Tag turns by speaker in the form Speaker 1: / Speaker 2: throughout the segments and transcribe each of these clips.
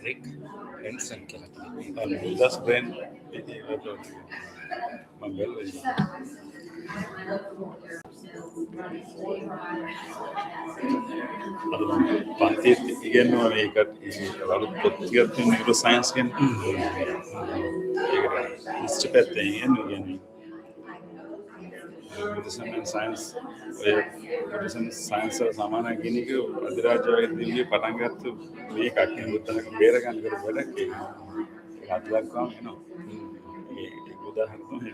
Speaker 1: Rick Henson Buddha's brain Mambel Panti igen මේකත් වලුත් පොත්තිගත් neuroscience ගැන ඒකට ඉස්ට පැත්තෙන් කියන්නේ Buddhism and science Buddhism science සමාන කෙනෙක් අධිරාජ්‍යයේදී පටන් ගත්ත මේකක් නේ බුද්ධහක බේර ගන්න කර වැඩක් ඒක හත්ලක් ගාම එනවා ඒ උදාහරණ තමයි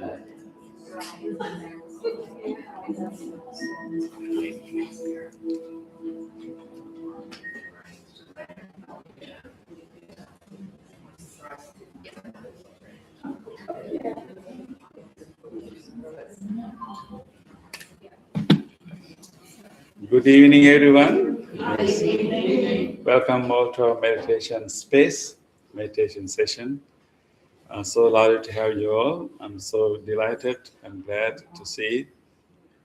Speaker 1: Good evening, everyone. Good evening. Welcome all to our meditation space, meditation session. I'm so lovely to have you all. I'm so delighted and glad to see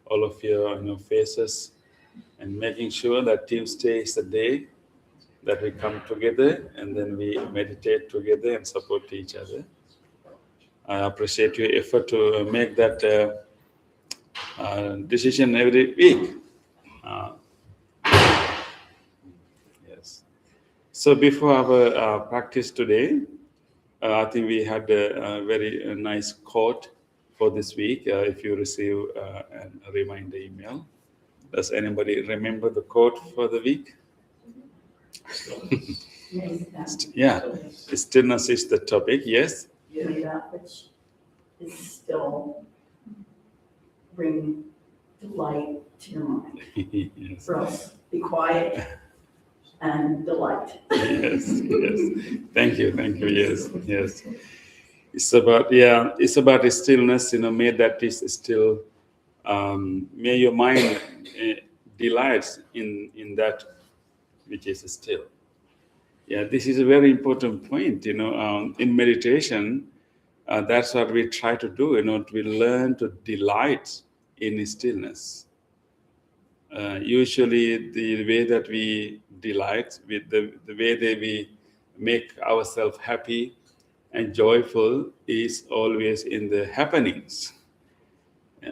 Speaker 1: all of your faces and making sure that Tuesday is the day that we come together and then we meditate together and support each other. I appreciate your effort to make that decision every week. Yes. So before our practice today, I think we had a very nice quote for this week. If you receive a reminder email, does anybody remember the quote for the week? Yeah, stillness is the topic. Yes.
Speaker 2: That which is still bring delight to your mind.
Speaker 1: Yes.
Speaker 2: For us, be quiet and delight.
Speaker 1: Yes. Thank you. Yes. It's about stillness. May that is still. May your mind delights in that which is still. Yeah, this is a very important point. In meditation, that's what we try to do. We learn to delight in stillness. Usually, the way that we delight, with the way that we make ourselves happy and joyful, is always in the happenings,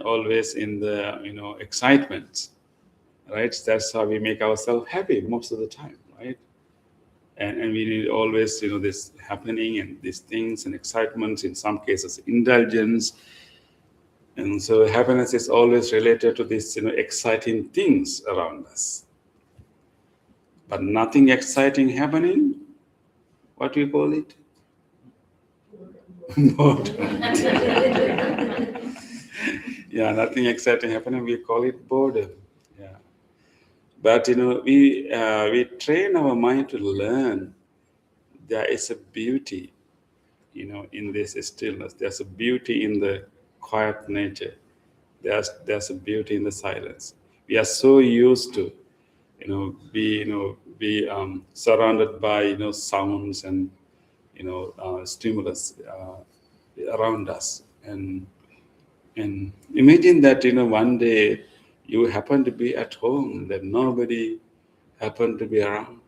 Speaker 1: always in the excitement, right? That's how we make ourselves happy most of the time, right? And we need always this happening and these things and excitement, in some cases indulgence. And so happiness is always related to these exciting things around us. But nothing exciting happening, what do you call it? Boredom. Yeah, nothing exciting happening, we call it boredom. Yeah. But we train our mind to learn there is a beauty in this stillness. There's a beauty in the quiet nature. There's a beauty in the silence. We are so used to be surrounded by sounds and stimulus around us, and imagine that one day you happen to be at home, that nobody happened to be around.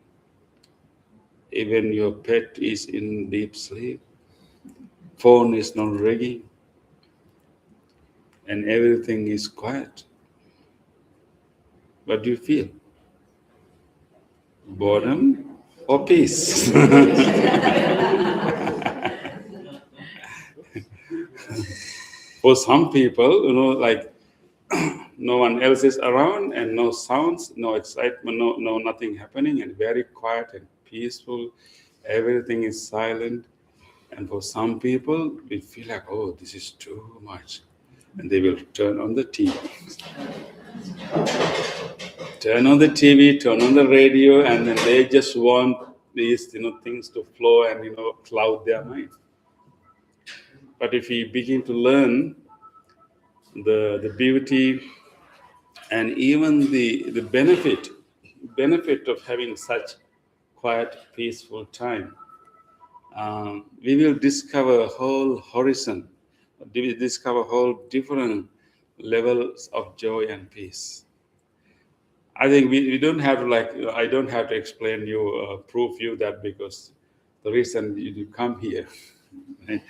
Speaker 1: Even your pet is in deep sleep. Phone is not ringing. And everything is quiet. What do you feel? Boredom or peace? For some people, like no one else is around and no sounds, no excitement, no nothing happening, and very quiet and peaceful. Everything is silent. And for some people, we feel like, oh, this is too much. And they will turn on the TV. Turn on the TV, turn on the radio, and then they just want these, things to flow and, cloud their mind. But if we begin to learn the beauty and even the benefit of having such quiet, peaceful time, we will discover a whole horizon. We discover whole different levels of joy and peace. I think we don't have to I don't have to explain you, prove you that, because the reason you come here, right?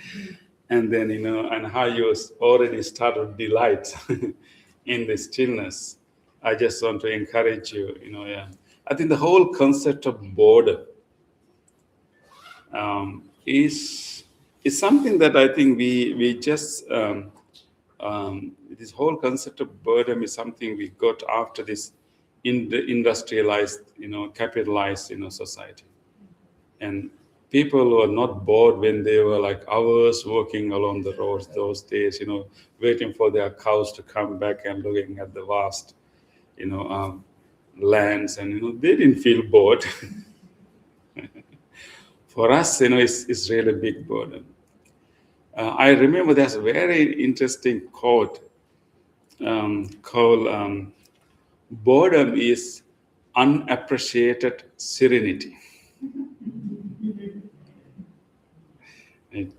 Speaker 1: And then, and how you already started delight in the stillness. I just want to encourage you, yeah. I think the whole concept of boredom is something that I think we just this whole concept of boredom is something we got after this industrialized, capitalized, society. And people were not bored when they were like hours walking along the roads those days, waiting for their cows to come back and looking at the vast, you know, um, lands, and they didn't feel bored. For us, it's really big burden. I remember there's a very interesting quote called "Boredom is unappreciated serenity." Right?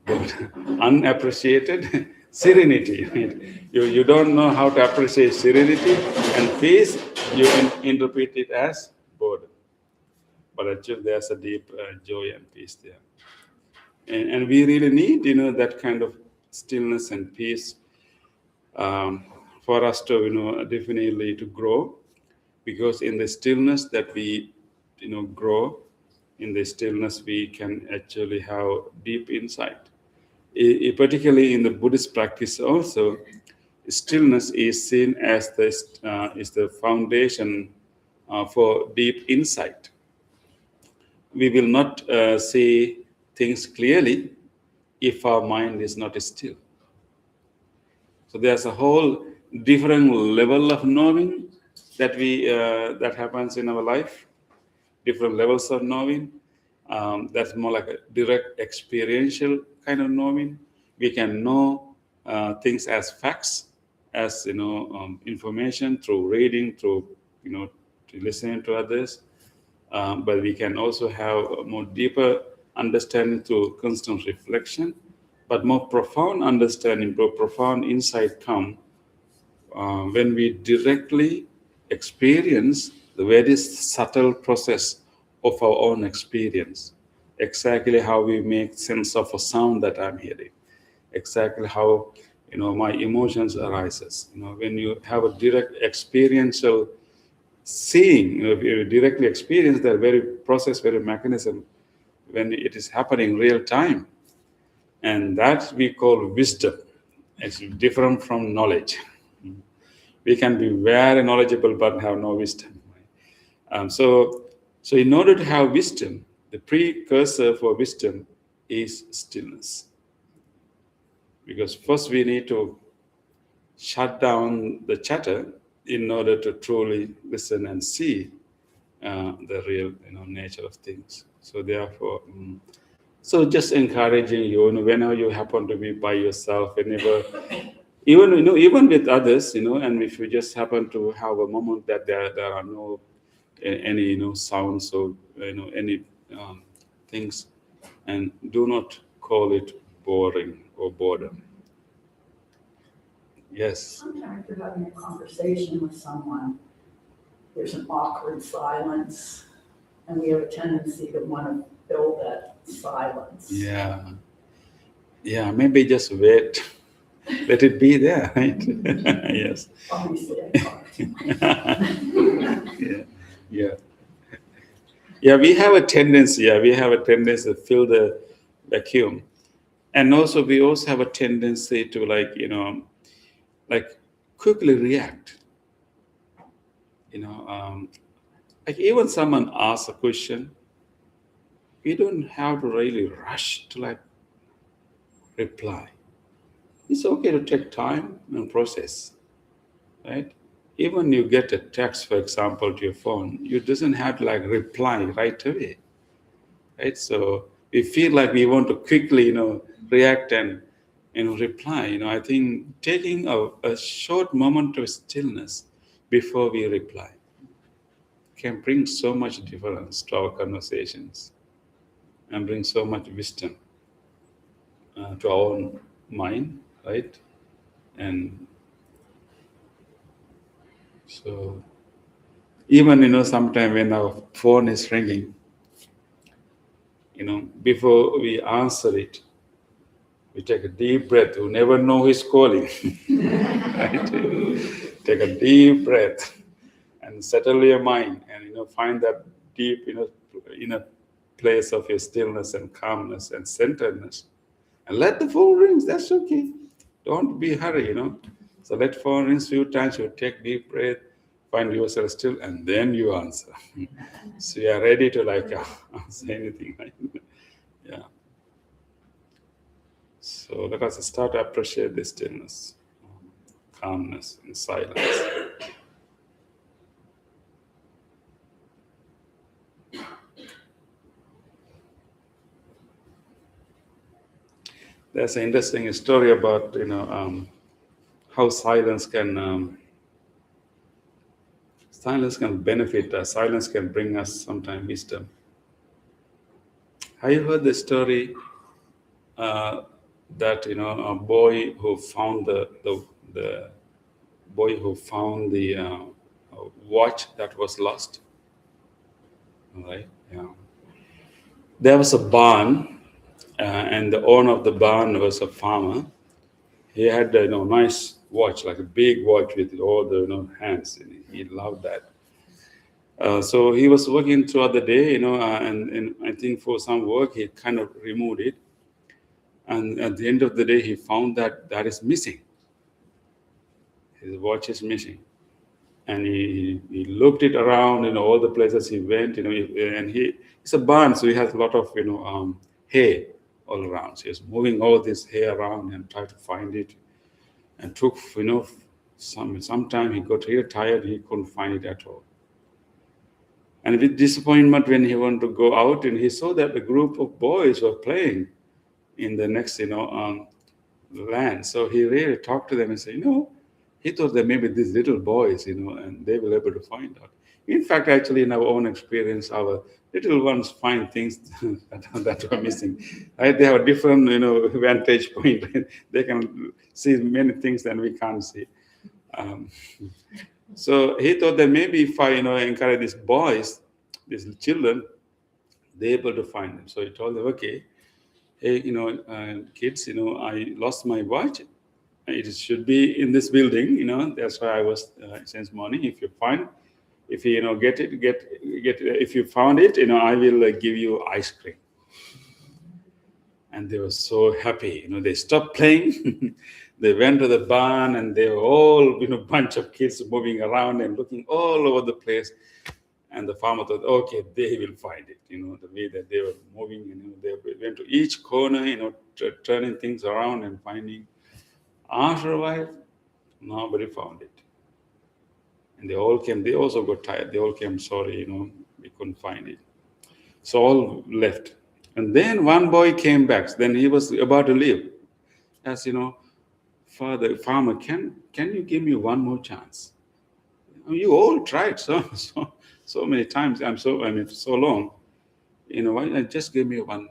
Speaker 1: But unappreciated serenity. Right? You don't know how to appreciate serenity and peace. You interpret it as boredom. But actually, there's a deep joy and peace there. And we really need, that kind of stillness and peace for us to, definitely to grow. Because in the stillness that we, grow, in the stillness we can actually have deep insight. Particularly in the Buddhist practice also, stillness is seen as the foundation for deep insight. We will not see things clearly if our mind is not still. So there's a whole different level of knowing that happens in our life. Different levels of knowing. That's more like a direct experiential kind of knowing. We can know things as facts, as information through reading, through to listening to others. But we can also have a more deeper understanding through constant reflection. But more profound understanding, more profound insight come when we directly experience the very subtle process of our own experience. Exactly how we make sense of a sound that I'm hearing. Exactly how my emotions arises. When you have a direct experiential seeing, if you directly experience that very process, very mechanism, when it is happening real time, and that we call wisdom. It's different from knowledge. We can be very knowledgeable but have no wisdom. So in order to have wisdom, the precursor for wisdom is stillness. Because first we need to shut down the chatter in order to truly listen and see the real nature of things. So therefore, so just encouraging you, whenever you happen to be by yourself, whenever, even with others, and if you just happen to have a moment that there are no any sounds or any things, and do not call it boring or boredom. Yes.
Speaker 2: Sometimes you're having a conversation with someone, there's an awkward silence, and we have a tendency to want to fill that silence.
Speaker 1: Yeah, maybe just wait. Let it be there, right? Yes.
Speaker 2: Obviously, I can't.
Speaker 1: Yeah, we have a tendency to fill the vacuum. And also we also have a tendency to quickly react. Like even someone asks a question, we don't have to really rush to reply. It's okay to take time and process, right? Even you get a text, for example, to your phone, you doesn't have to reply right away, right? So we feel like we want to quickly, react and reply. I think taking a short moment of stillness before we reply can bring so much difference to our conversations and bring so much wisdom to our own mind, right? And so Even, sometime when our phone is ringing, before we answer it, we take a deep breath. You never know who's calling. Right? Take a deep breath and settle your mind and find that deep inner place of your stillness and calmness and centeredness. And let the phone rings. That's okay. Don't be hurry. So let phone rings few times. You take deep breath, find yourself still, and then you answer. So you are ready to answer anything. Right? Yeah. So let us start to appreciate the stillness, calmness, and silence. There's an interesting story about how silence can benefit us. Silence can bring us sometimes wisdom. Have you heard the story that a boy who found the boy who found the watch that was lost? Right? Yeah. There was a barn, and the owner of the barn was a farmer. He had a nice watch, like a big watch with all the hands. And he loved that. So he was working throughout the day, and I think for some work he kind of removed it. And at the end of the day, he found that is missing. His watch is missing. And he looked it around, all the places he went, and it's a barn, so he has a lot of, hay all around. So he was moving all this hay around and tried to find it. And took, some time. He got really tired. He couldn't find it at all. And with disappointment, when he wanted to go out, and he saw that a group of boys were playing in the next, land. So he really talked to them and said, he thought that maybe these little boys, and they will be able to find out. In fact, actually, in our own experience, our little ones find things that are missing. Right? They have a different, vantage point. They can see many things that we can't see. So he thought that maybe if I, encourage these boys, these children, they're able to find them. So he told them, okay, hey, kids, I lost my watch. It should be in this building. That's why I was since morning. If you get it, if you found it, I will give you ice cream. And they were so happy. They stopped playing. They went to the barn, and they were all, bunch of kids moving around and looking all over the place. And the farmer thought, okay, they will find it. The way that they were moving, they went to each corner, turning things around and finding. After a while, nobody found it. And they all came, they also got tired. They all came, sorry, we couldn't find it. So all left. And then one boy came back. Then he was about to leave. As Father, farmer, can you give me one more chance? You all tried so many times. So long. Why not just give me one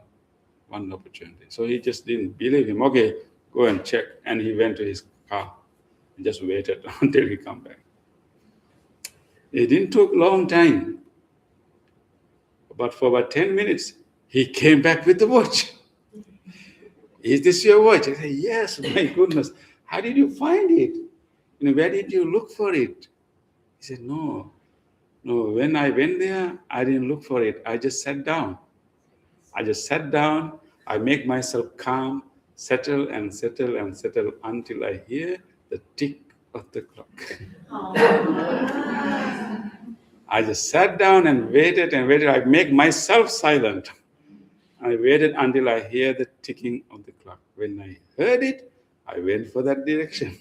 Speaker 1: opportunity? So he just didn't believe him. Okay, go and check. And he went to his car and just waited until he come back. It didn't take a long time. But for about 10 minutes, he came back with the watch. Is this your watch? I said, yes, my goodness. How did you find it? Where did you look for it? He said, no, when I went there, I didn't look for it. I just sat down. I make myself calm, settle until I hear the tick of the clock. I just sat down and waited. I make myself silent. I waited until I hear the ticking of the clock. When I heard it, I went for that direction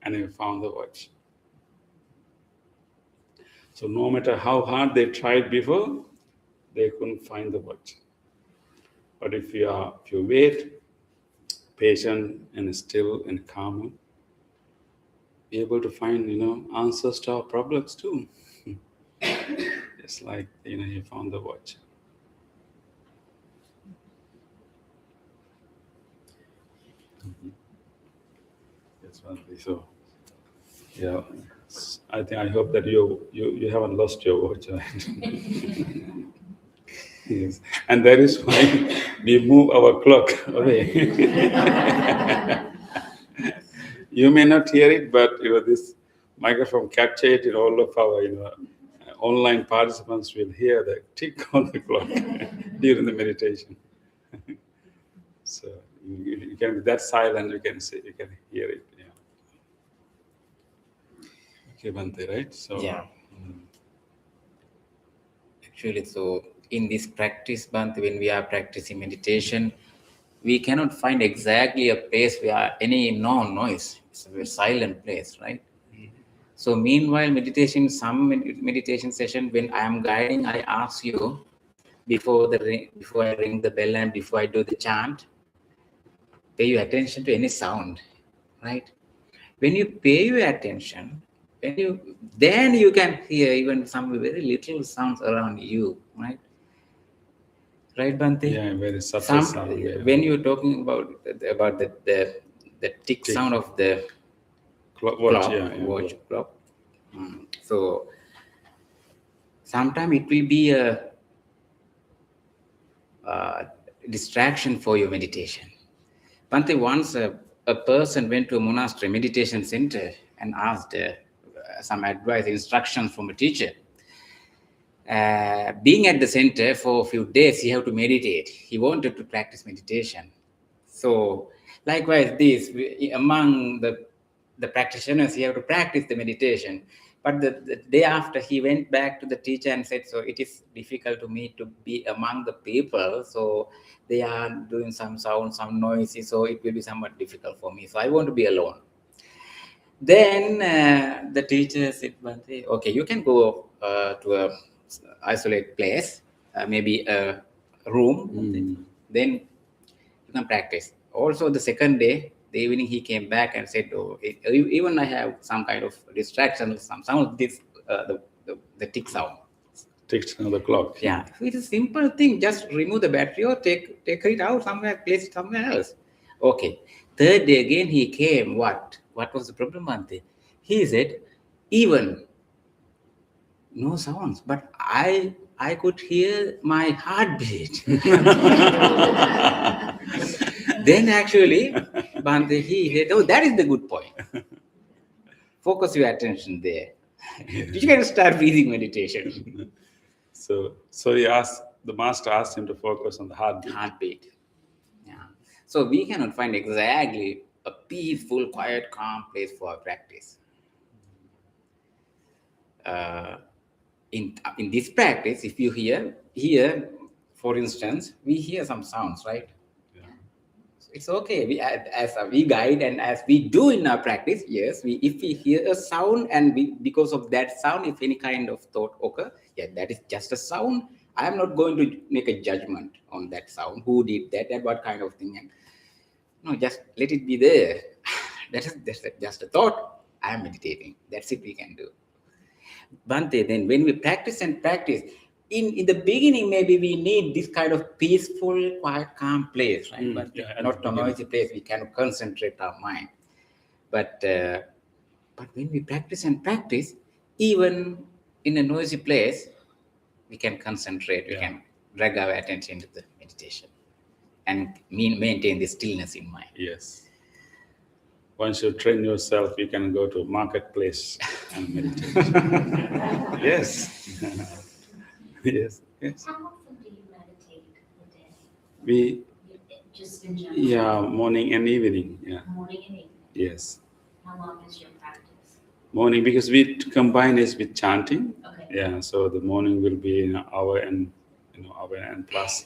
Speaker 1: and I found the watch. So no matter how hard they tried before, they couldn't find the watch. But if you wait, patient and still and calm, be able to find answers to our problems too. Just like he found the watch. That's one thing. So yeah. I hope that you haven't lost your watch, right? Yes, and that is why we move our clock away. You may not hear it, but this microphone capture it, and all of our online participants will hear the tick on the clock during the meditation. So you can be that silent, you can hear it. Yeah. Okay, Bhante, right? So
Speaker 3: Yeah. Actually, so in this practice, Bhante, when we are practicing meditation, we cannot find exactly a place where any noise. It's a very silent place, right? So meanwhile, some meditation session, when I am guiding, I ask you before I ring the bell and before I do the chant, pay your attention to any sound, right? When you pay your attention, then you can hear even some very little sounds around you, right? Right, Bhante?
Speaker 1: yeah, very subtle sound. Yeah.
Speaker 3: When you're talking about the tick sound of the watch clock. So sometimes it will be a distraction for your meditation. Bhante, once a person went to a monastery meditation center and asked some advice, instructions from a teacher. Being at the center for a few days, he had to meditate. He wanted to practice meditation. So likewise, among the practitioners, he had to practice the meditation. But the day after, he went back to the teacher and said, so it is difficult to me to be among the people. So they are doing some sound, some noises. So it will be somewhat difficult for me. So I want to be alone. Then the teacher said, okay, you can go to a isolate place, maybe a room. Then you can practice. Also, the second day, the evening, he came back and said, even I have some kind of distraction, some of this, the tick sound.
Speaker 1: Ticks on the clock.
Speaker 3: Yeah, so it's a simple thing. Just remove the battery or take it out somewhere, place it somewhere else. Okay. Third day again, he came. What was the problem, Bhante? He said, even no sounds, but I could hear my heartbeat. Then actually, Bhante, he said, oh, that is the good point. Focus your attention there. You can start breathing meditation.
Speaker 1: So the master asked him to focus on the heartbeat.
Speaker 3: Yeah. So we cannot find exactly a peaceful, quiet, calm place for our practice. In this practice, if you hear, for instance, we hear some sounds, right?
Speaker 1: Yeah.
Speaker 3: It's okay. As we guide and as we do in our practice, yes, if we hear a sound and because of that sound, if any kind of thought occur, yeah, that is just a sound. I am not going to make a judgment on that sound. Who did that and what kind of thing? And no, just let it be there. That is just a thought. I am meditating. That's it we can do. Bhante, then when we practice, in the beginning, maybe we need this kind of peaceful, quiet, calm place, right? But not a noisy place. We can concentrate our mind. But when we practice, even in a noisy place, we can concentrate. We can drag our attention to the meditation and maintain the stillness in mind.
Speaker 1: Yes. Once you train yourself, you can go to marketplace and meditate. Yes. Yes.
Speaker 4: How often do you meditate a day?
Speaker 1: We
Speaker 4: Just in general?
Speaker 1: Yeah, morning and evening. Yeah.
Speaker 4: Morning and evening?
Speaker 1: Yes.
Speaker 4: How long is your practice?
Speaker 1: Morning, because we combine this with chanting.
Speaker 4: Okay.
Speaker 1: Yeah, so the morning will be an hour and plus,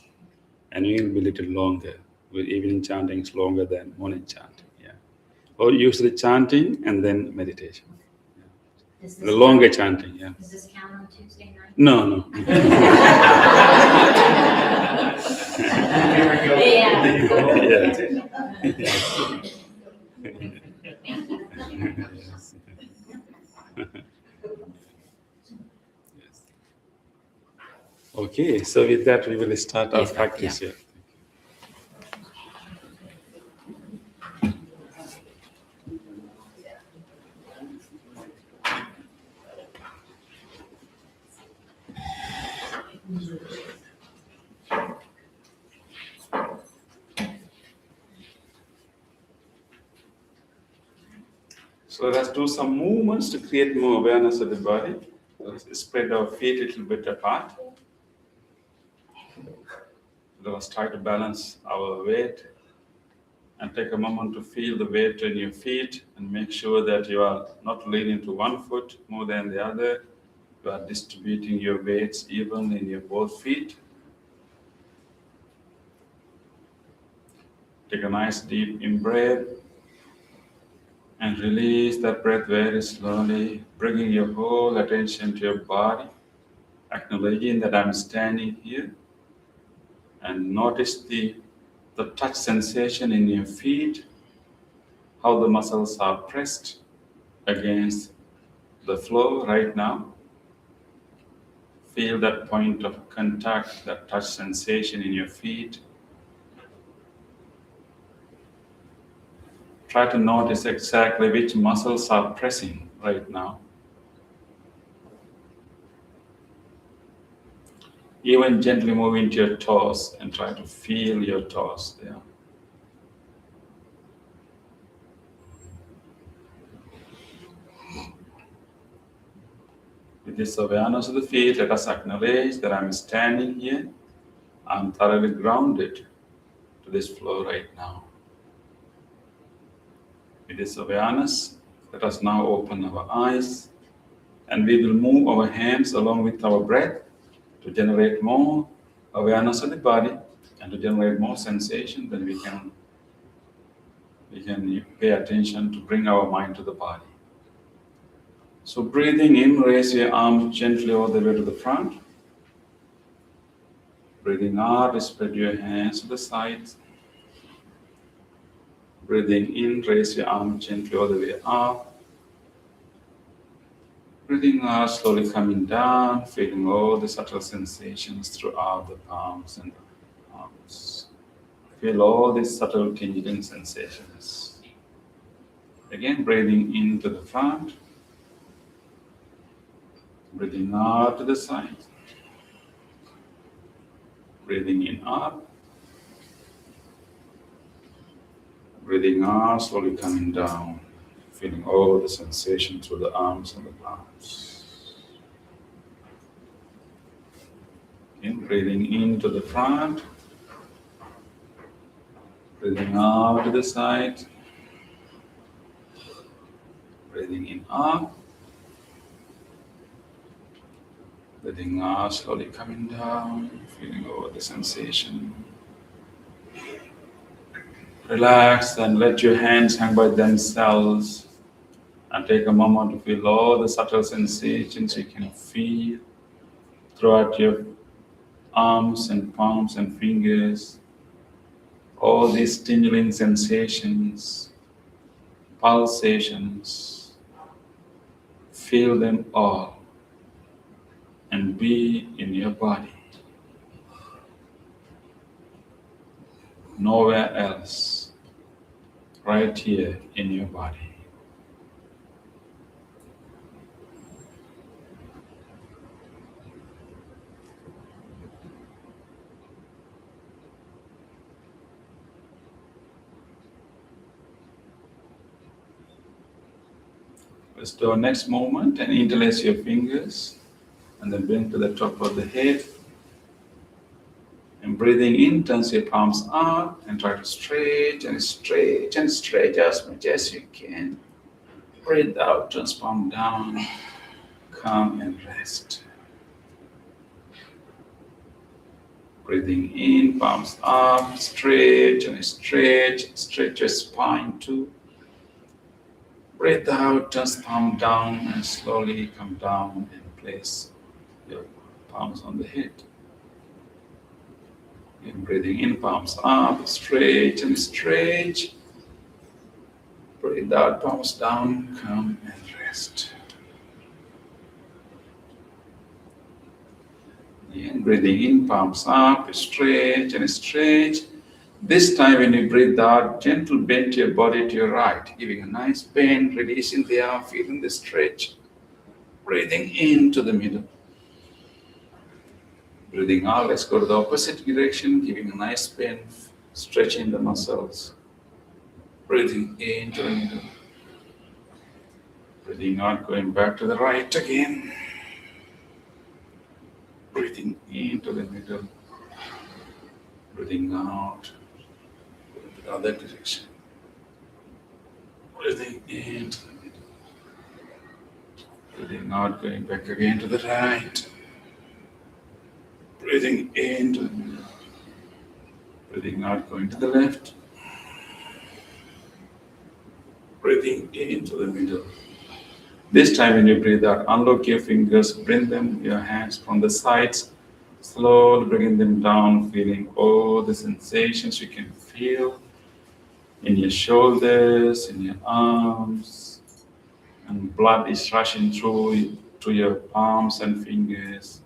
Speaker 1: and it will be a little longer. With evening chanting is longer than morning chanting. Yeah, or usually chanting and then meditation.
Speaker 4: Does
Speaker 1: The
Speaker 4: this
Speaker 1: longer
Speaker 4: count-
Speaker 1: chanting. Yeah.
Speaker 4: Does this count on Tuesday night?
Speaker 1: No. Yes. Okay, so with that we will start our practice here. So let's do some movements to create more awareness of the body. Let's spread our feet a little bit apart. Let's try to balance our weight and take a moment to feel the weight in your feet and make sure that you are not leaning to one foot more than the other. You are distributing your weights evenly in your both feet. Take a nice deep in-breath and release that breath very slowly, bringing your whole attention to your body, acknowledging that I'm standing here, and notice the touch sensation in your feet, how the muscles are pressed against the floor right now. Feel that point of contact, that touch sensation in your feet. Try to notice exactly which muscles are pressing right now. Even gently move into your toes and try to feel your toes there. With this awareness of the feet, let us acknowledge that I'm standing here. I'm thoroughly grounded to this floor right now. With this awareness, let us now open our eyes and we will move our hands along with our breath to generate more awareness of the body and to generate more sensation. Then we can pay attention to bring our mind to the body. So breathing in, raise your arms gently all the way to the front. Breathing out, spread your hands to the sides. Breathing in, raise your arm gently all the way up. Breathing out, slowly coming down, feeling all the subtle sensations throughout the palms and arms. Feel all these subtle tingling sensations. Again, breathing into the front. Breathing out to the side. Breathing in up. Breathing out, slowly coming down. Feeling all the sensation through the arms and the palms. Again, breathing into the front. Breathing out to the side. Breathing in up. Breathing out, slowly coming down, feeling all the sensation. Relax and let your hands hang by themselves and take a moment to feel all the subtle sensations you can feel throughout your arms and palms and fingers. All these tingling sensations, pulsations, feel them all and be in your body. Nowhere else, right here in your body. Let's do our next movement and interlace your fingers and then bring to the top of the head. And breathing in, turn your palms out and try to stretch and stretch and stretch as much as you can. Breathe out, turn palm down, come and rest. Breathing in, palms up, stretch and stretch, stretch your spine too. Breathe out, turn palm down and slowly come down and place your palms on the head. And breathing in, palms up, stretch and stretch. Breathe out, palms down, come and rest. And breathing in, palms up, stretch and stretch. This time when you breathe out, gentle bend your body to your right, giving a nice bend, releasing the arm, feeling the stretch. Breathing into the middle. Breathing out, let's go to the opposite direction, giving a nice pain, stretching the muscles. Breathing into the middle. Breathing out, going back to the right again. Breathing into the middle. Breathing out, the other direction. Breathing into the middle. Breathing out, going back again to the right. Breathing into the middle. Breathing out, going to the left. Breathing into the middle. This time when you breathe out, unlock your fingers, bring them, your hands from the sides, slowly bringing them down, feeling all the sensations you can feel in your shoulders, in your arms, and blood is rushing through to your palms and fingers.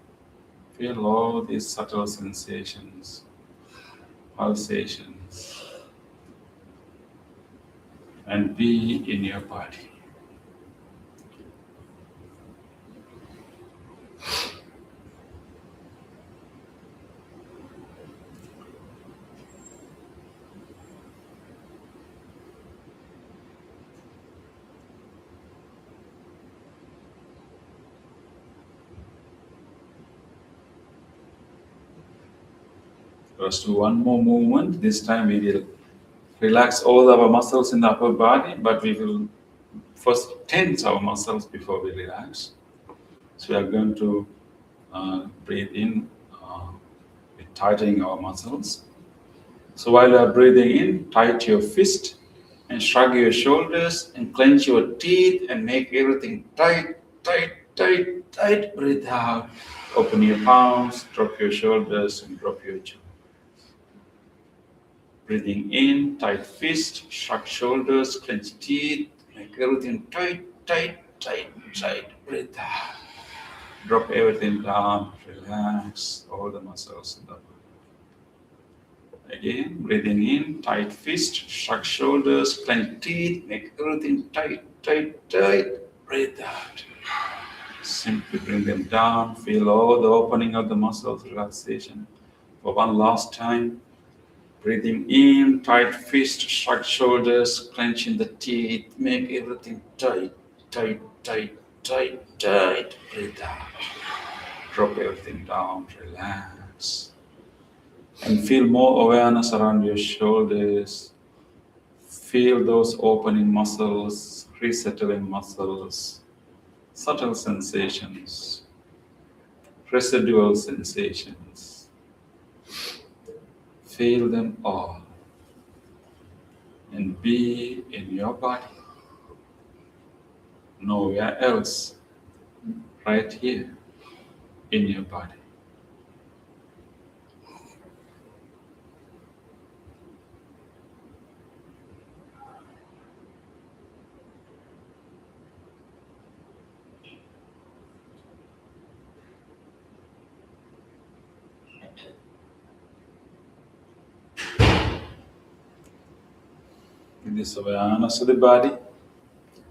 Speaker 1: Feel all these subtle sensations, pulsations, and be in your body. Let's do one more movement. This time we will relax all our muscles in the upper body, but we will first tense our muscles before we relax. So we are going to breathe in with tightening our muscles. So while you are breathing in, tight your fist and shrug your shoulders and clench your teeth and make everything tight, tight, tight, tight. Breathe out. Open your palms, drop your shoulders and drop your jaw. Breathing in, tight fist, shrug shoulders, clench teeth, make everything tight, tight, tight, tight. Breathe out. Drop everything down, relax all the muscles in the body. Again, breathing in, tight fist, shrug shoulders, clench teeth, make everything tight, tight, tight. Breathe out. Simply bring them down, feel all the opening of the muscles, relaxation. For one last time. Breathing in, tight fist, shrug shoulders, clenching the teeth, make everything tight, tight, tight, tight, tight. Breathe out. Drop everything down, relax. And feel more awareness around your shoulders. Feel those opening muscles, resettling muscles, subtle sensations, residual sensations. Feel them all and be in your body, nowhere else, right here in your body. With this awareness of the body,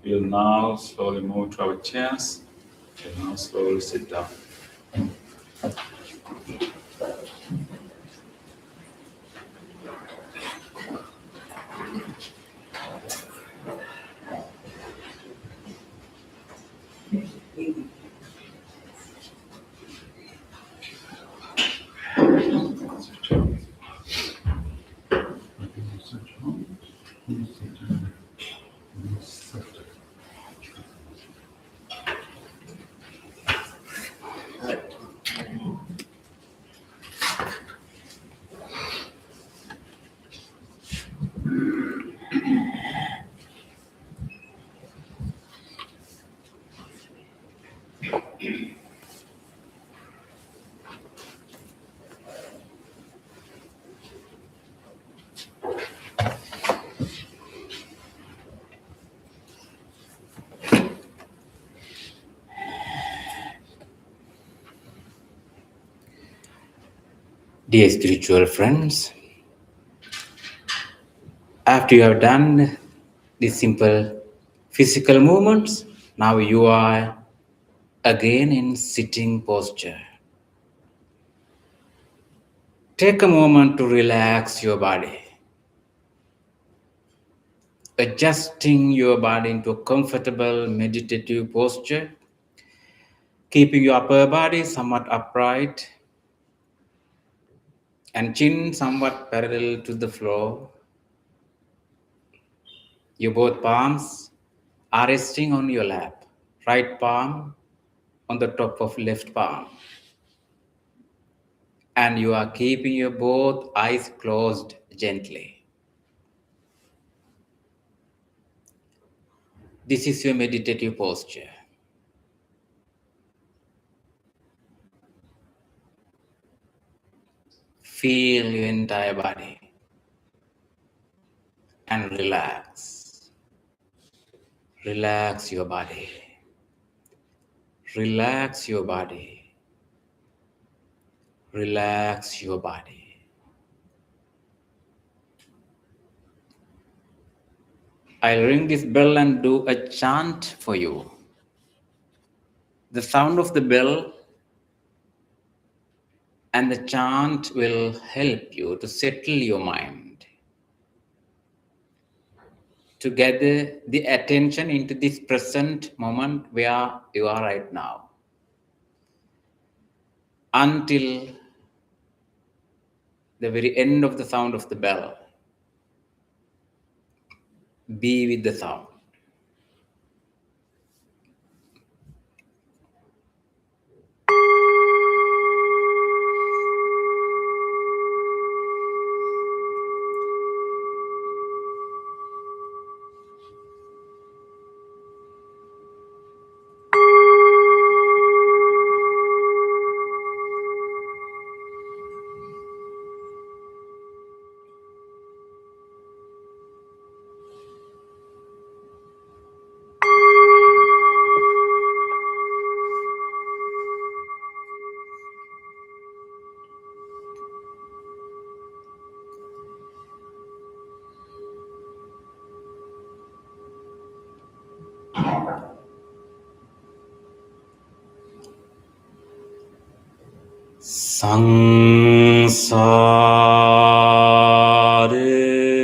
Speaker 1: we'll now slowly move to our chairs and now slowly sit down.
Speaker 3: Dear spiritual friends, after you have done these simple physical movements, now you are again in sitting posture. Take a moment to relax your body, adjusting your body into a comfortable meditative posture, keeping your upper body somewhat upright and chin somewhat parallel to the floor. Your both palms are resting on your lap, right palm on the top of left palm. And you are keeping your both eyes closed gently. This is your meditative posture. Feel your entire body and relax. Relax your body. Relax your body. Relax your body. I'll ring this bell and do a chant for you. The sound of the bell and the chant will help you to settle your mind, to gather the attention into this present moment where you are right now, until the very end of the sound of the bell. Be with the sound.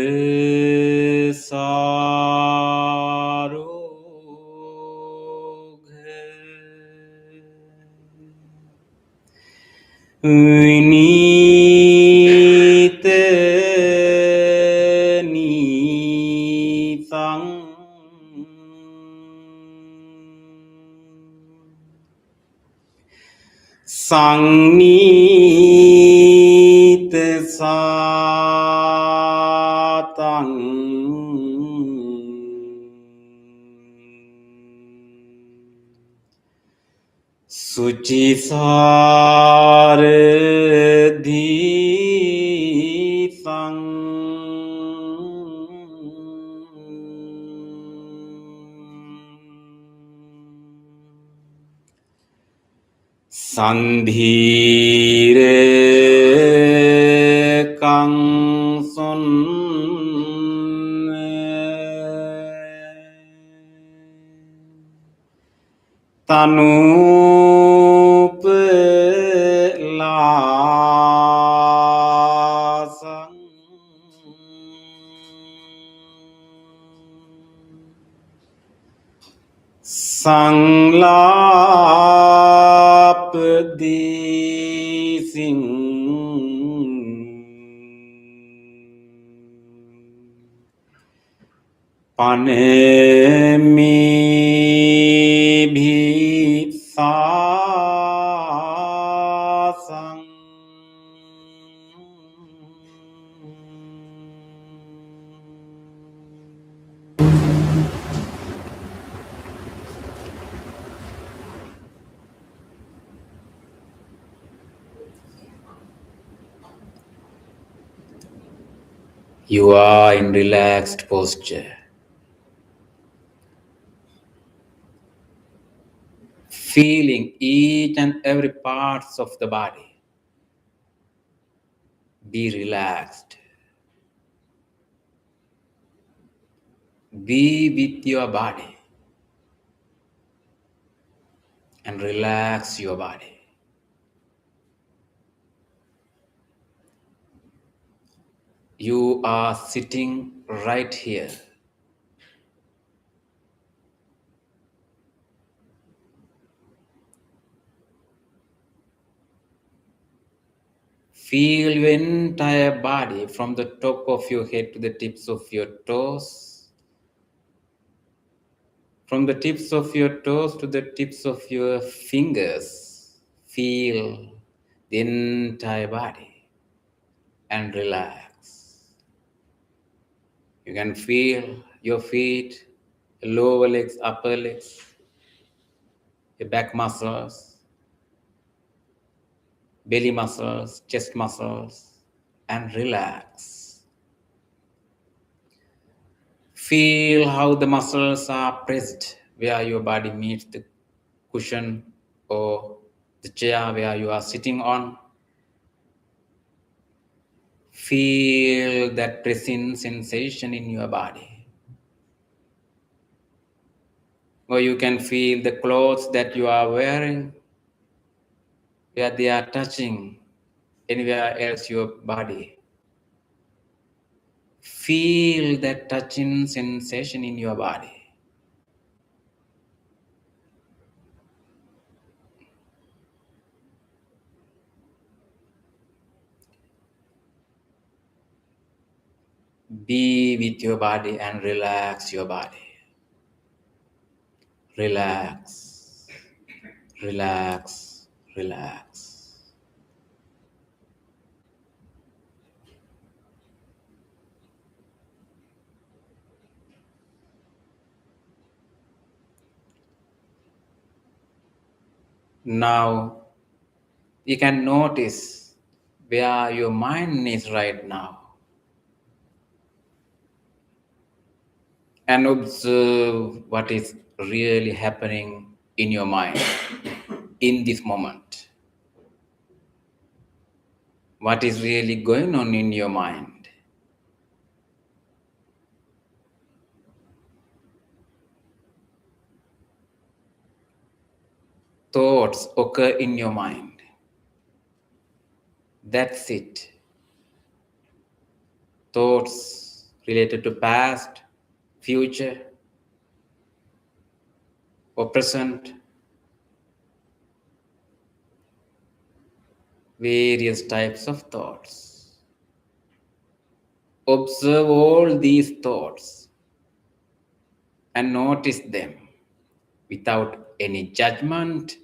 Speaker 3: Sangsare saroghe vinite nisang Sangnite satang Sucisare disang Sandhire kangsun tanup lasang sanglap di sing panemi bhisasang You are in relaxed posture, feeling each and every parts of the body. Be relaxed. Be with your body and relax your body. you are sitting right here. Feel your entire body from the top of your head to the tips of your toes. From the tips of your toes to the tips of your fingers. Feel the entire body and relax. You can feel your feet, lower legs, upper legs, your back muscles, belly muscles, chest muscles, and relax. Feel how the muscles are pressed where your body meets the cushion or the chair where you are sitting on. Feel that pressing sensation in your body. Or you can feel the clothes that you are wearing where they are touching anywhere else your body. Feel that touching sensation in your body. Be with your body and relax your body. Relax, relax, relax. Now you can notice where your mind is right now and observe what is really happening in your mind in this moment. What is really going on in your mind? Thoughts occur in your mind. That's it. Thoughts related to past, future, or present. Various types of thoughts. Observe all these thoughts and notice them without any judgment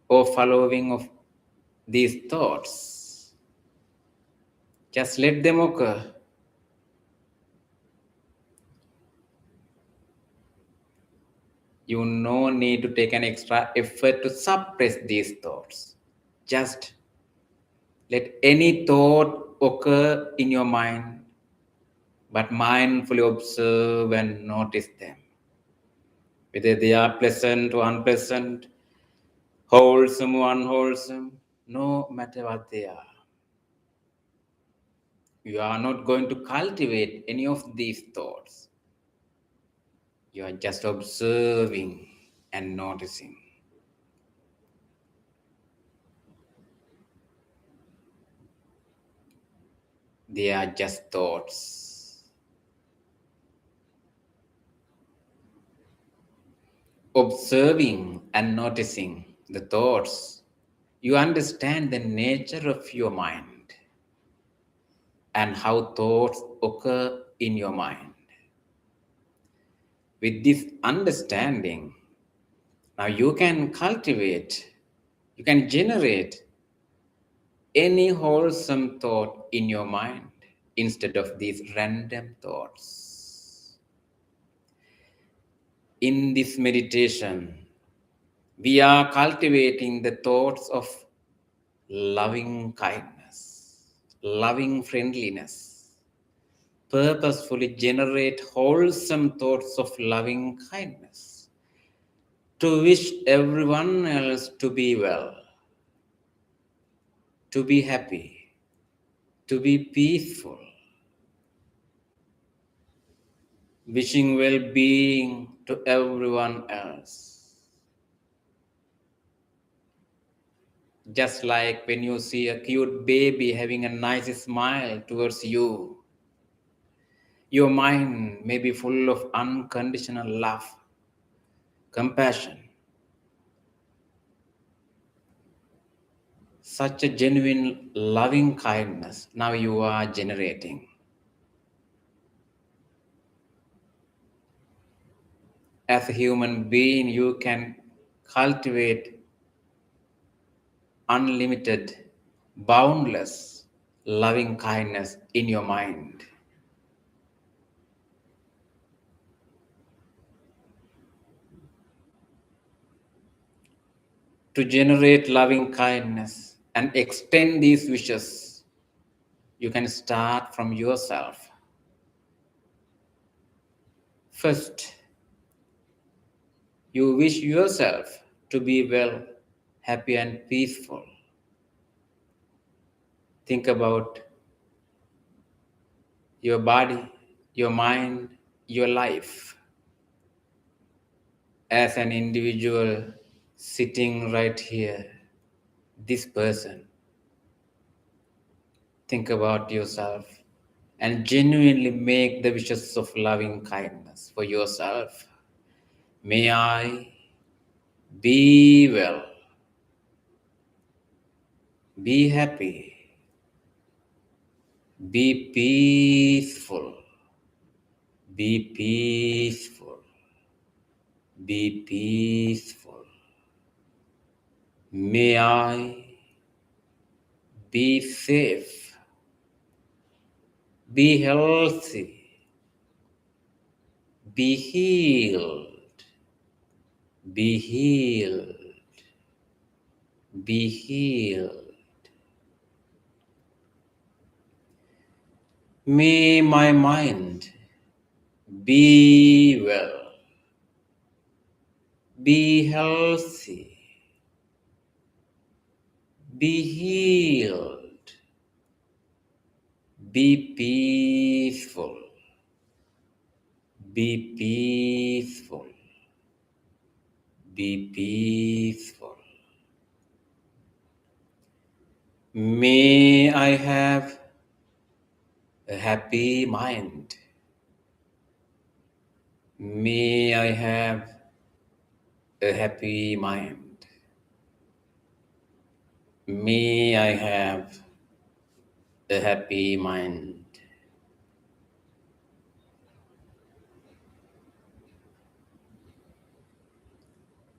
Speaker 3: or following of these thoughts. Just let them occur. You no need to take an extra effort to suppress these thoughts. Just let any thought occur in your mind, but mindfully observe and notice them. Whether they are pleasant or unpleasant, wholesome or unwholesome, no matter what they are. You are not going to cultivate any of these thoughts. You are just observing and noticing. They are just thoughts. Observing and noticing the thoughts, you understand the nature of your mind and how thoughts occur in your mind. With this understanding, now you can cultivate, you can generate any wholesome thought in your mind instead of these random thoughts. In this meditation, we are cultivating the thoughts of loving kindness, loving friendliness. Purposefully generate wholesome thoughts of loving kindness to wish everyone else to be well, to be happy, to be peaceful, wishing well-being to everyone else. Just like when you see a cute baby having a nice smile towards you, Your mind may be full of unconditional love, compassion, such a genuine loving kindness now you are generating. As a human being, you can cultivate unlimited, boundless loving kindness in your mind. To generate loving kindness and extend these wishes, you can start from yourself. First, you wish yourself to be well, happy, and peaceful. Think about your body, your mind, your life as an individual sitting right here, this person. Think about yourself and genuinely make the wishes of loving kindness for yourself. May I be well, be happy, be peaceful, be peaceful, be peaceful. May I be safe, be healthy, be healed, be healed, be healed. May my mind be well, be healthy, be healed, be peaceful, be peaceful, be peaceful. May I have a happy mind. May I have a happy mind. May I have a happy mind.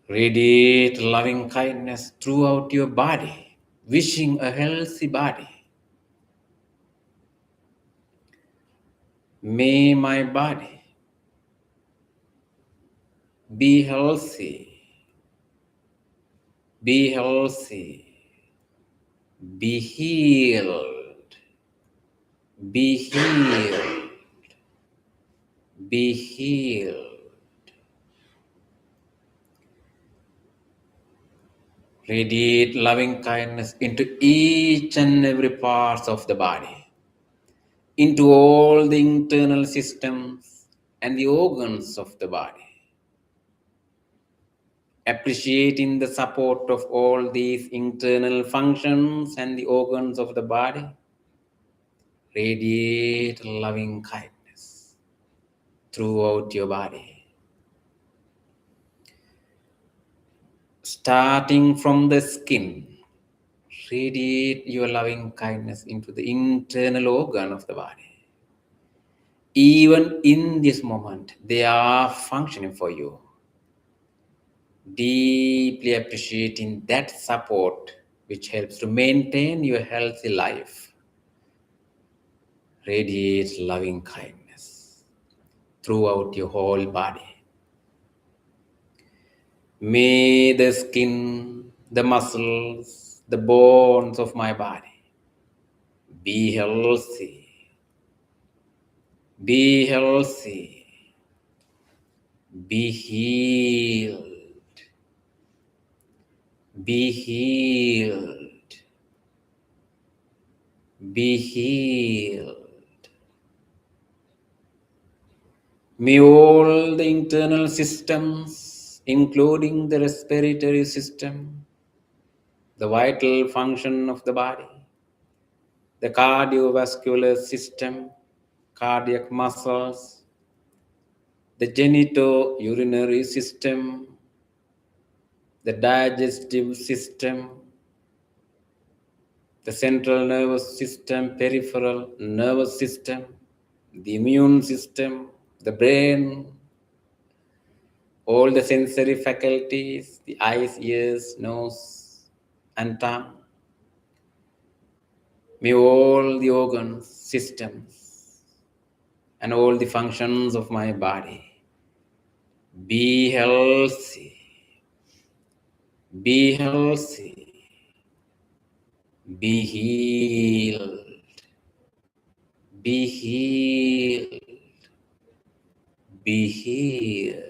Speaker 3: Radiate loving kindness throughout your body, wishing a healthy body. May my body be healthy, be healthy, be healed, be healed, be healed. Radiate loving kindness into each and every part of the body, into all the internal systems and the organs of the body. Appreciating the support of all these internal functions and the organs of the body, radiate loving kindness throughout your body. Starting from the skin, radiate your loving kindness into the internal organ of the body. Even in this moment, they are functioning for you. Deeply appreciating that support which helps to maintain your healthy life. Radiate loving kindness throughout your whole body. May the skin, the muscles, the bones of my body be healthy, be healthy, be healed, be healed, be healed. May all the internal systems, including the respiratory system, the vital function of the body, the cardiovascular system, cardiac muscles, the genitourinary system, the digestive system, the central nervous system, peripheral nervous system, the immune system, the brain, all the sensory faculties, the eyes, ears, nose, and tongue. May all the organs, systems, and all the functions of my body be healthy, be healthy, be healed, be healed, be healed.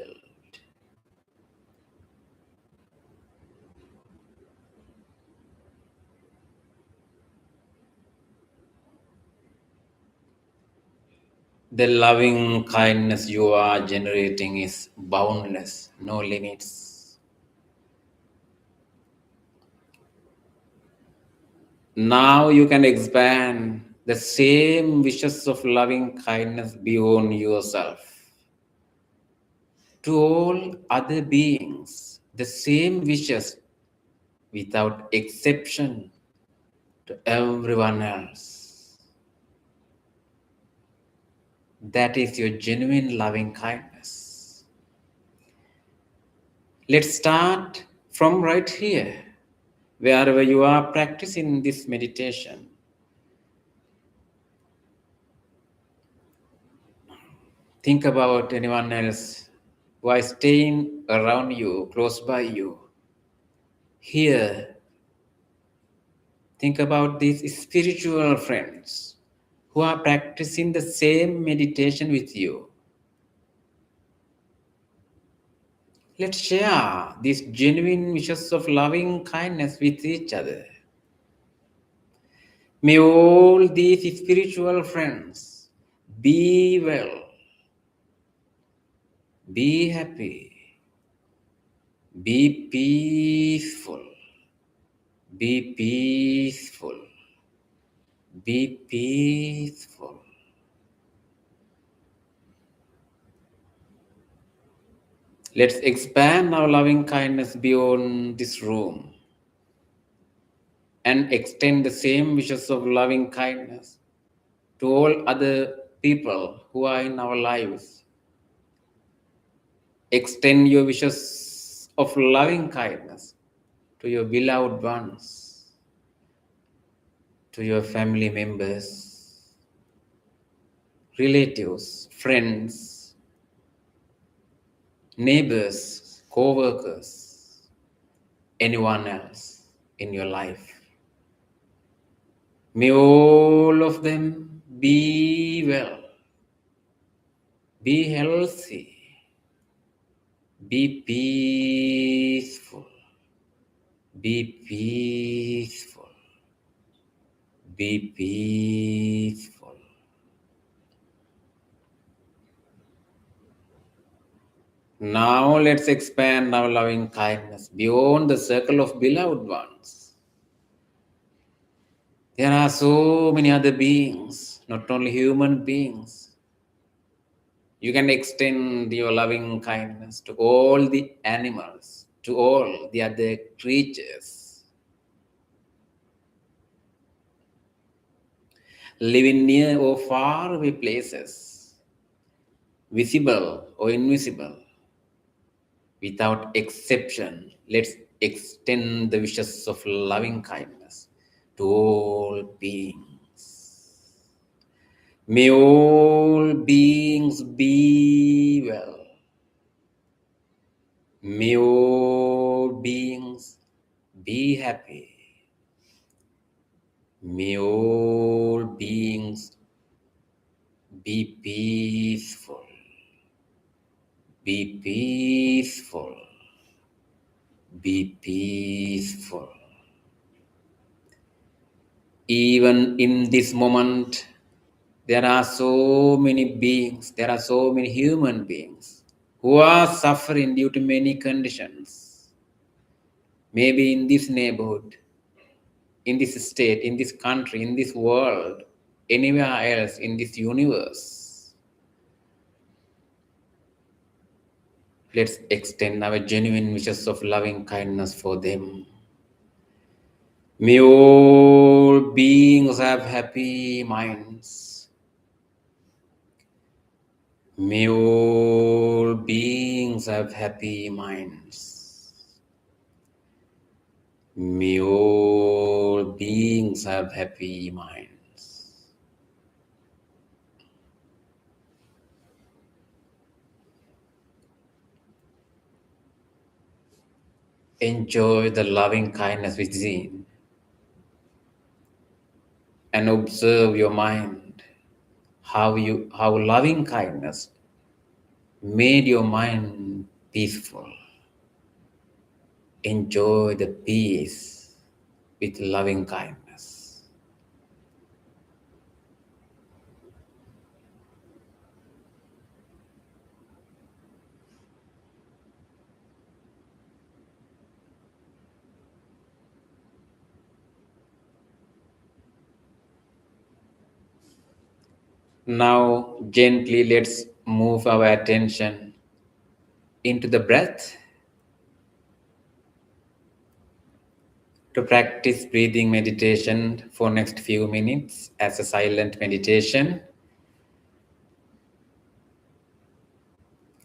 Speaker 3: The loving kindness you are generating is boundless, no limits. Now you can expand the same wishes of loving kindness beyond yourself to all other beings, the same wishes without exception to everyone else. That is your genuine loving kindness. Let's start from right here, wherever you are practicing this meditation. Think about anyone else who is staying around you, close by you. Here, think about these spiritual friends who are practicing the same meditation with you. Let's share these genuine wishes of loving kindness with each other. May all these spiritual friends be well, be happy, be peaceful, be peaceful, be peaceful. Let's expand our loving kindness beyond this room and extend the same wishes of loving kindness to all other people who are in our lives. Extend your wishes of loving kindness to your beloved ones, to your family members, relatives, friends, neighbors, co-workers, anyone else in your life. May all of them be well, be healthy, be peaceful, be peaceful, be peaceful. Now let's expand our loving kindness beyond the circle of beloved ones. There are so many other beings, not only human beings. You can extend your loving kindness to all the animals, to all the other creatures, living near or far away places, visible or invisible. Without exception, let's extend the wishes of loving kindness to all beings. May all beings be well. May all beings be happy. May all beings be peaceful. Be peaceful. Be peaceful. Even in this moment, there are so many beings, there are so many human beings who are suffering due to many conditions. Maybe in this neighborhood, in this state, in this country, in this world, anywhere else in this universe. Let's extend our genuine wishes of loving kindness for them. May all beings have happy minds. May all beings have happy minds. May all beings have happy minds. Enjoy the loving kindness within and observe your mind, how loving kindness made your mind peaceful. Enjoy the peace with loving kindness. Now, gently let's move our attention into the breath to practice breathing meditation for next few minutes as a silent meditation.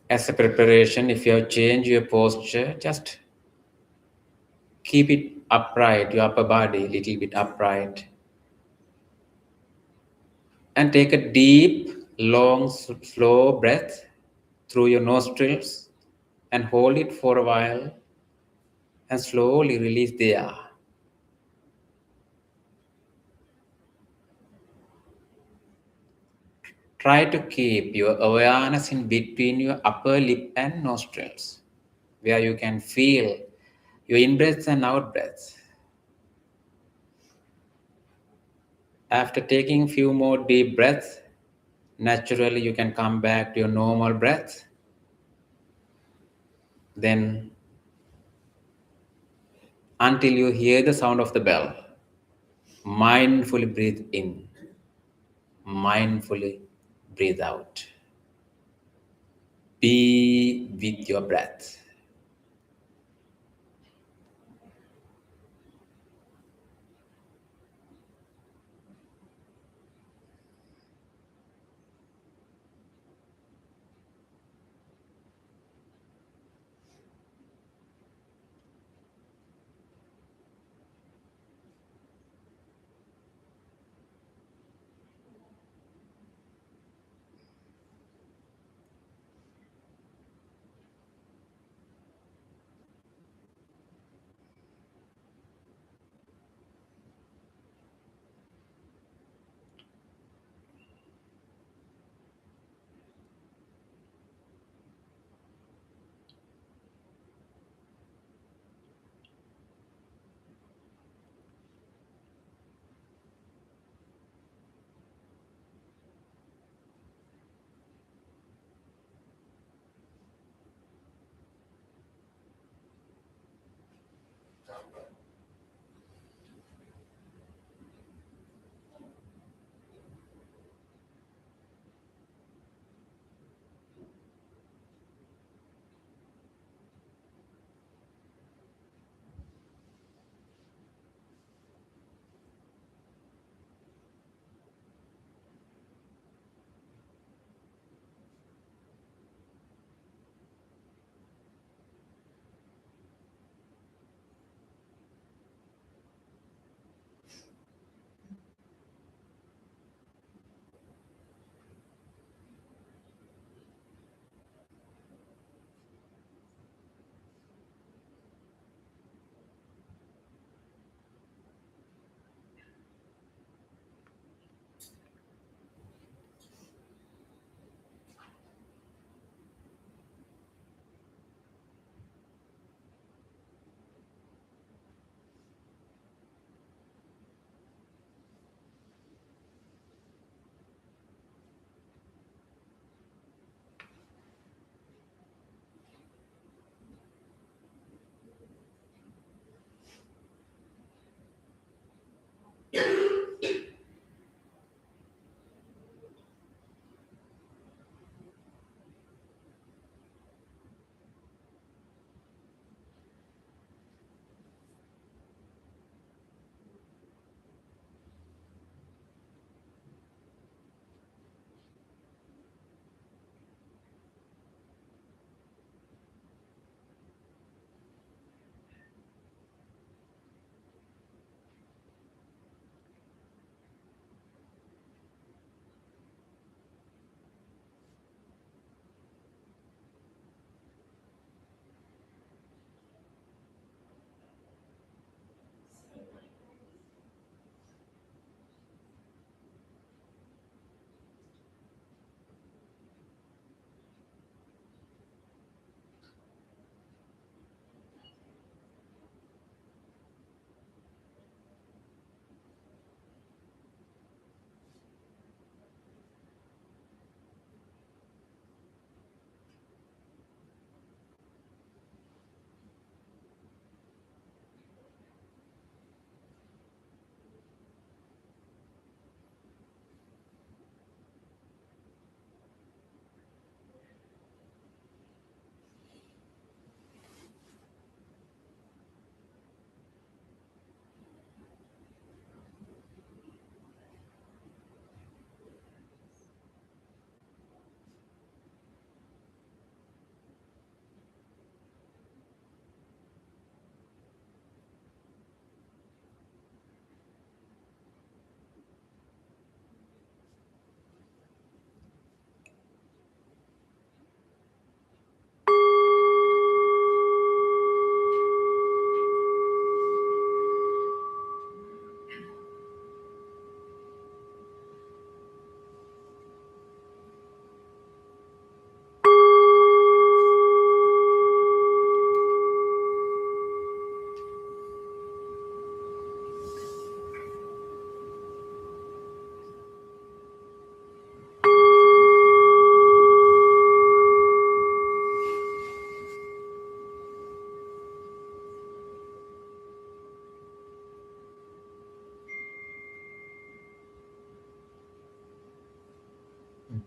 Speaker 3: As a preparation, if you have changed your posture, just keep it upright, your upper body a little bit upright. And take a deep, long, slow breath through your nostrils and hold it for a while and slowly release the air. Try to keep your awareness in between your upper lip and nostrils, where you can feel your in-breath and out-breath. After taking few more deep breaths, naturally you can come back to your normal breath. Then, until you hear the sound of the bell, mindfully breathe in, mindfully breathe out. Be with your breath.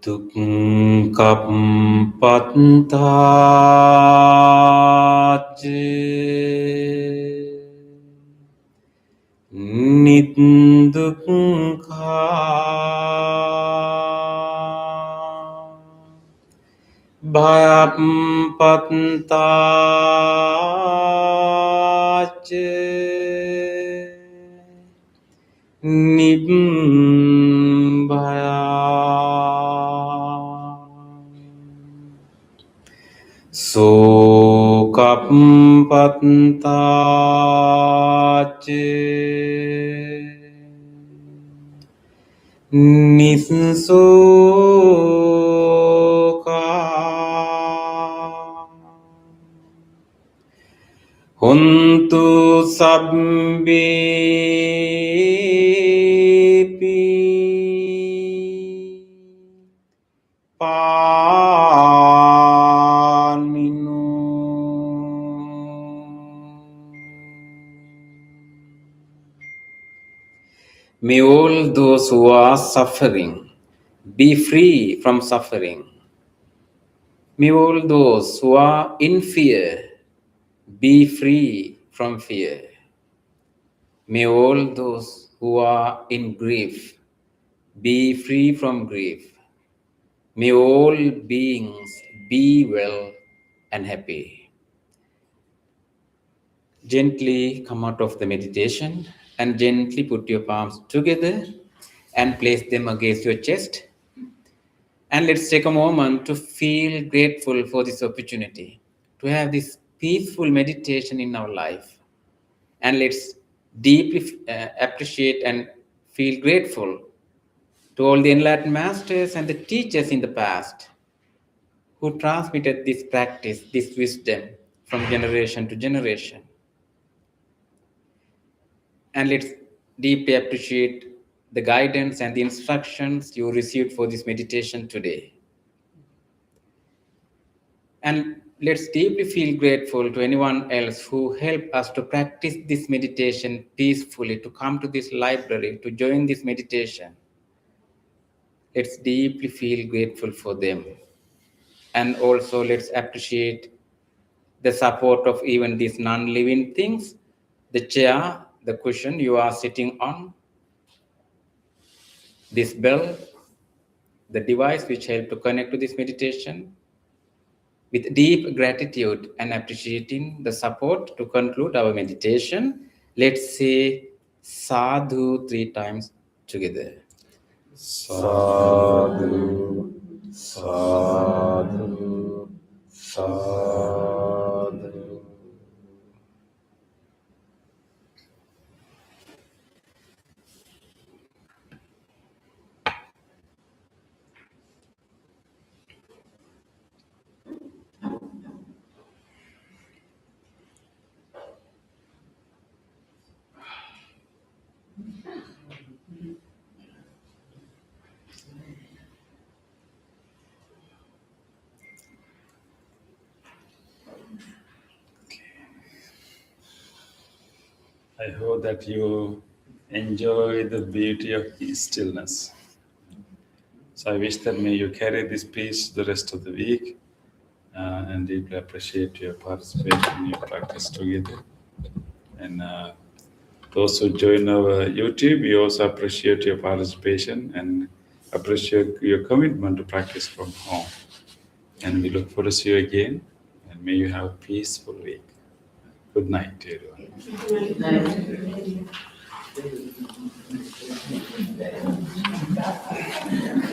Speaker 3: dukkhappattācca niddukkha bhayappattācca nibbaya sokappattācca nissoka hontu sabbepi pāninu. May all those who are suffering be free from suffering. May all those who are in fear be free from fear. May all those who are in grief be free from grief. May all beings be well and happy. Gently come out of the meditation and gently put your palms together and place them against your chest. And let's take a moment to feel grateful for this opportunity to have this peaceful meditation in our life. And let's deeply appreciate and feel grateful to all the enlightened masters and the teachers in the past who transmitted this practice, this wisdom from generation to generation. And let's deeply appreciate the guidance and the instructions you received for this meditation today. And let's deeply feel grateful to anyone else who helped us to practice this meditation peacefully, to come to this library, to join this meditation. Let's deeply feel grateful for them. And also let's appreciate the support of even these non-living things, the chair, the cushion you are sitting on, this bell, the device which helped to connect to this meditation. With deep gratitude and appreciating the support to conclude our meditation, let's say sadhu 3 times together. Sadhu, sadhu, sadhu.
Speaker 1: I hope that you enjoy the beauty of stillness. So I wish that may you carry this peace the rest of the week and deeply appreciate your participation in your practice together. And those who join our YouTube, we also appreciate your participation and appreciate your commitment to practice from home. And we look forward to see you again. And may you have a peaceful week. Good night, everyone.
Speaker 2: Good night.